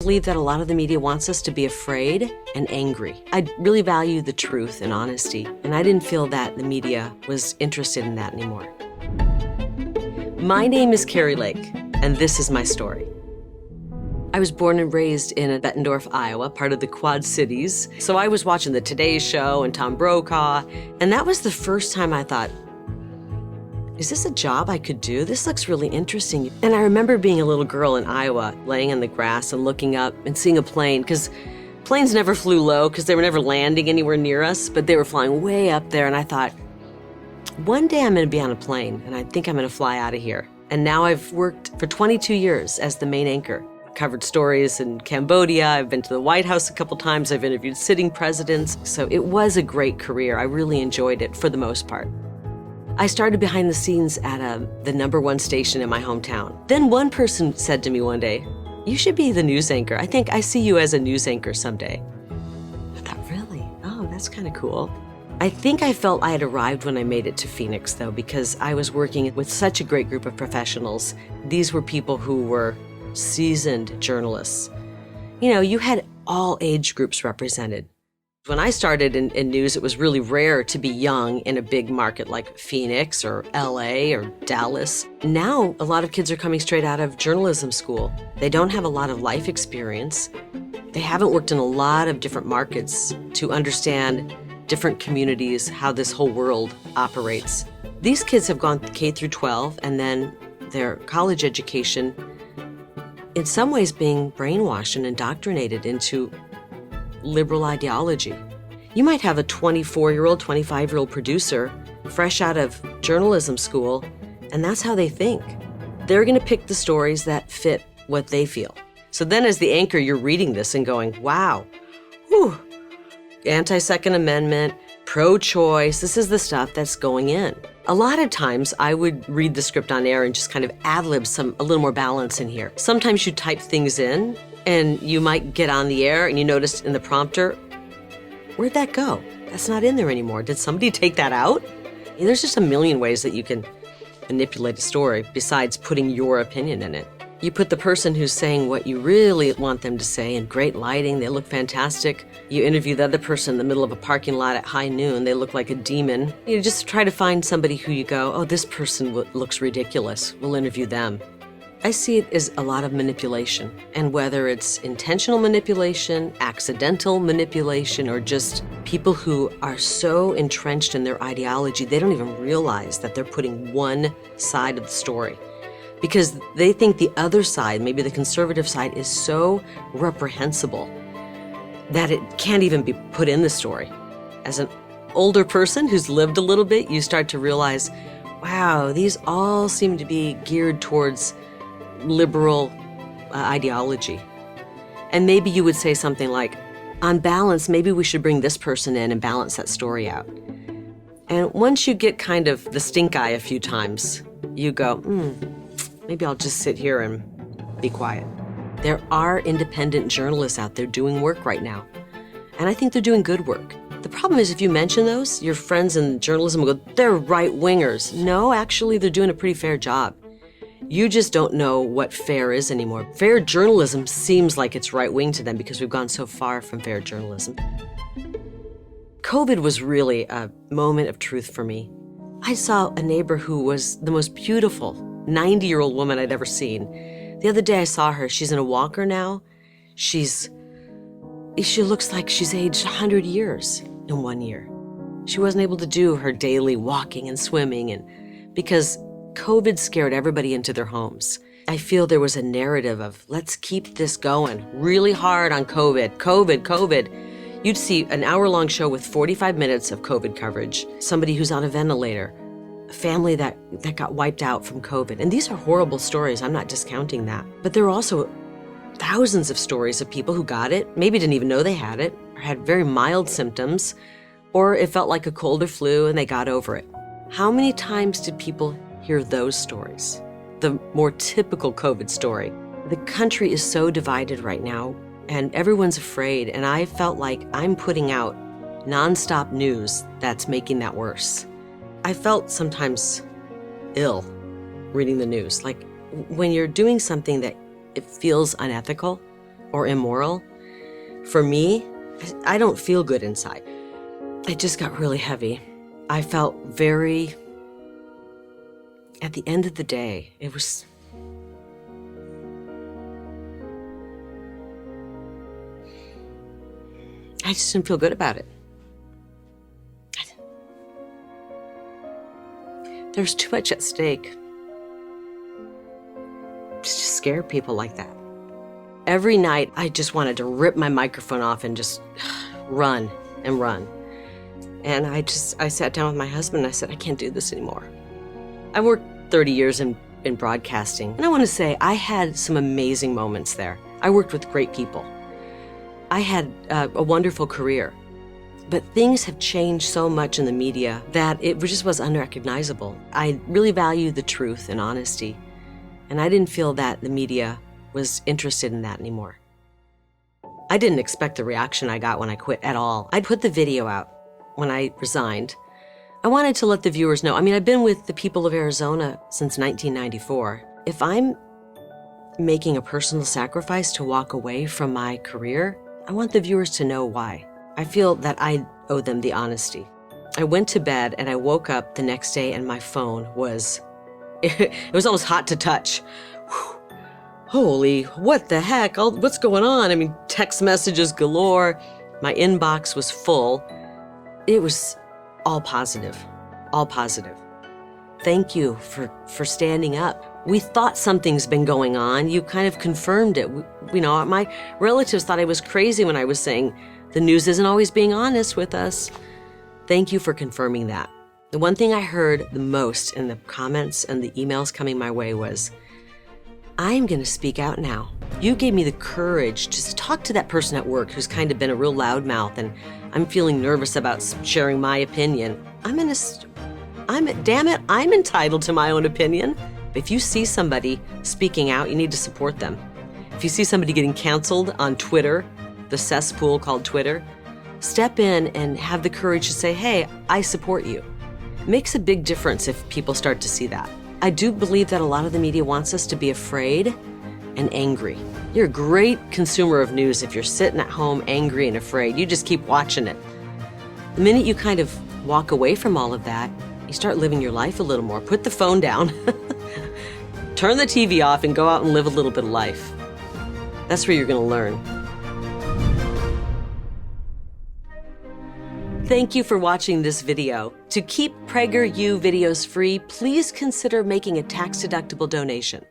I believe that a lot of the media wants us to be afraid and angry. I really value the truth and honesty, and I didn't feel that the media was interested in that anymore. My name is Kari Lake, and this is my story. I was born and raised in Bettendorf, Iowa, part of the Quad Cities. So I was watching the Today Show and Tom Brokaw, and that was the first time I thought, is this a job I could do? This looks really interesting. And I remember being a little girl in Iowa, laying in the grass and looking up and seeing a plane, because planes never flew low because they were never landing anywhere near us, but they were flying way up there. And I thought, one day I'm going to be on a plane and I think I'm going to fly out of here. And now I've worked for 22 years as the main anchor. Covered stories in Cambodia. I've been to the White House a couple times. I've interviewed sitting presidents. So it was a great career. I really enjoyed it for the most part. I started behind the scenes at the #1 station in my hometown. Then one person said to me one day, "You should be the news anchor. I think I see you as a news anchor someday." I thought, really? Oh, that's kind of cool. I think I felt I had arrived when I made it to Phoenix, though, because I was working with such a great group of professionals. These were people who were seasoned journalists. You know, you had all age groups represented. When I started in news, it was really rare to be young in a big market like Phoenix or LA or Dallas. Now, a lot of kids are coming straight out of journalism school. They don't have a lot of life experience. They haven't worked in a lot of different markets to understand different communities, how this whole world operates. These kids have gone K through 12 and then their college education, in some ways being brainwashed and indoctrinated into liberal ideology. You might have a 24-year-old, 25-year-old producer fresh out of journalism school, and that's how they think. They're going to pick the stories that fit what they feel. So then as the anchor, you're reading this and going, wow, whew, anti-Second Amendment, pro-choice, this is the stuff that's going in. A lot of times I would read the script on air and just kind of ad-lib a little more balance in here. Sometimes you type things in and you might get on the air and you notice in the prompter, where'd that go? That's not in there anymore. Did somebody take that out? There's just a million ways that you can manipulate a story besides putting your opinion in it. You put the person who's saying what you really want them to say in great lighting, they look fantastic. You interview the other person in the middle of a parking lot at high noon, they look like a demon. You just try to find somebody who you go, oh, this person looks ridiculous, we'll interview them. I see it as a lot of manipulation, and whether it's intentional manipulation, accidental manipulation, or just people who are so entrenched in their ideology, they don't even realize that they're putting one side of the story. Because they think the other side, maybe the conservative side, is so reprehensible that it can't even be put in the story. As an older person who's lived a little bit, you start to realize, wow, these all seem to be geared towards liberal ideology. And maybe you would say something like, on balance, maybe we should bring this person in and balance that story out. And once you get kind of the stink eye a few times, you go, maybe I'll just sit here and be quiet. There are independent journalists out there doing work right now, and I think they're doing good work. The problem is if you mention those, your friends in journalism will go, they're right-wingers. No, actually, they're doing a pretty fair job. You just don't know what fair is anymore. Fair journalism seems like it's right-wing to them because we've gone so far from fair journalism. COVID was really a moment of truth for me. I saw a neighbor who was the most beautiful 90-year-old woman I'd ever seen. The other day I saw her. She's in a walker now. She looks like she's aged 100 years in 1 year. She wasn't able to do her daily walking and swimming, and because COVID scared everybody into their homes. I feel there was a narrative of, let's keep this going really hard on COVID. You'd see an hour-long show with 45 minutes of COVID coverage, somebody who's on a ventilator, a family that got wiped out from COVID. And these are horrible stories. I'm not discounting that. But there are also thousands of stories of people who got it, maybe didn't even know they had it, or had very mild symptoms, or it felt like a cold or flu and they got over it. How many times did people hear those stories? The more typical COVID story. The country is so divided right now, and everyone's afraid, and I felt like I'm putting out nonstop news that's making that worse. I felt sometimes ill reading the news. Like when you're doing something that it feels unethical, or immoral. For me, I don't feel good inside. It just got really heavy. I felt at the end of the day, I just didn't feel good about it. There's too much at stake to just scare people like that. Every night, I just wanted to rip my microphone off and just run and run. And I sat down with my husband and I said, I can't do this anymore. I worked 30 years in broadcasting, and I want to say I had some amazing moments there. I worked with great people. I had a wonderful career. But things have changed so much in the media that it just was unrecognizable. I really value the truth and honesty, and I didn't feel that the media was interested in that anymore. I didn't expect the reaction I got when I quit at all. I put the video out when I resigned. I wanted to let the viewers know. I mean, I've been with the people of Arizona since 1994. If I'm making a personal sacrifice to walk away from my career, I want the viewers to know why. I feel that I owe them the honesty. I went to bed and I woke up the next day and my phone was, it was almost hot to touch. Whew. Holy, what the heck? What's going on? I mean, text messages galore. My inbox was full. It was all positive, all positive. Thank you for standing up. We thought something's been going on. You kind of confirmed it. My relatives thought I was crazy when I was saying the news isn't always being honest with us. Thank you for confirming that. The one thing I heard the most in the comments and the emails coming my way was, I'm going to speak out now. You gave me the courage to talk to that person at work who's kind of been a real loudmouth, and I'm feeling nervous about sharing my opinion. Damn it, I'm entitled to my own opinion. If you see somebody speaking out, you need to support them. If you see somebody getting canceled on Twitter, the cesspool called Twitter, step in and have the courage to say, hey, I support you. It makes a big difference if people start to see that. I do believe that a lot of the media wants us to be afraid and angry. You're a great consumer of news if you're sitting at home angry and afraid. You just keep watching it. The minute you kind of walk away from all of that, you start living your life a little more. Put the phone down, turn the TV off, and go out and live a little bit of life. That's where you're going to learn. Thank you for watching this video. To keep PragerU videos free, please consider making a tax-deductible donation.